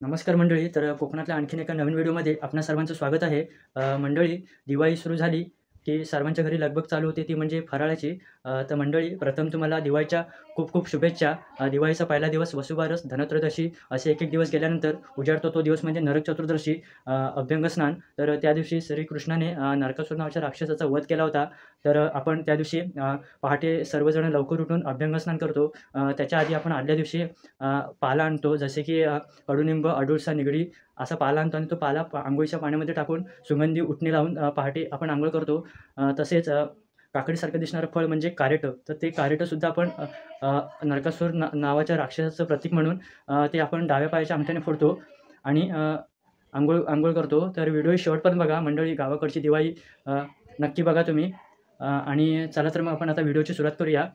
नमस्कार मंडळी. तर कोकणातल्या आणखीन एका नवीन व्हिडिओमध्ये आपणा सर्वांचं स्वागत आहे. मंडळी, दिवाळी सुरू झाली की सर्वांच्या घरी लगबग चालू होते, ती म्हणजे फराळाची. तर मंडळी, प्रथम तुम्हाला दिवाळीच्या खूप खूप शुभेच्छा. दिवाळीचा पहिला दिवस वसुबारस, धनत्रयोदशी असे एक एक दिवस गेल्यानंतर उजाडतो तो दिवस म्हणजे नरक चतुर्दशी, अभ्यंगस्नान. तर त्या दिवशी श्रीकृष्णाने नरकासुर नावाच्या राक्षसाचा वध केला होता. तर आपण त्या दिवशी पहाटे सर्वजण लवकर उठून अभ्यंगस्नान करतो. त्याच्या आधी आपण आदल्या दिवशी पाला आणतो, जसे की कडुनिंब, अडुळसा, निगडी असा पाला आणतो आणि तो पाला अंघोळीच्या पाण्यामध्ये टाकून सुगंधी उटणी लावून पहाटे आपण अंघोळ करतो. तसेच काकडीसारखं दिसणारं फळ म्हणजे कारेटं. तर ते कारेटंसुद्धा आपण अ, अ, नरकासूर नावाच्या राक्षसाचं प्रतीक म्हणून ते आपण डाव्या पायाच्या अंगठ्याने फोडतो आणि अंघोळ अंघोळ करतो. तर व्हिडिओ शेवटपर्यंत बघा मंडळी. गावाकडची दिवाळी नक्की बघा तुम्ही. आणि चला तर मग आपण आता व्हिडिओची सुरुवात करूया.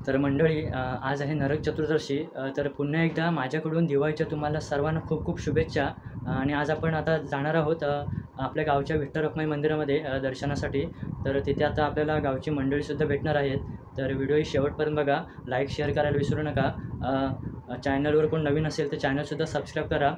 तर मंडळी, आज आहे नरक चतुर्दशी. तर पुन्हा एकदा माझ्याकडून दिवाळीच्या तुम्हाला सर्वांना खूप खूप शुभेच्छा. आणि आज आपण आता जाणार आहोत आपल्या गावच्या विठ्ठल रखुमाई मंदिरामध्ये दर्शनासाठी. तर तिथे आता आपल्याला गावची मंडळीसुद्धा भेटणार आहेत. तर व्हिडिओ शेवटपर्यंत बघा. लाईक शेअर करायला विसरू नका. चॅनलवर कोण नवीन असेल तर चॅनलसुद्धा सबस्क्राईब करा.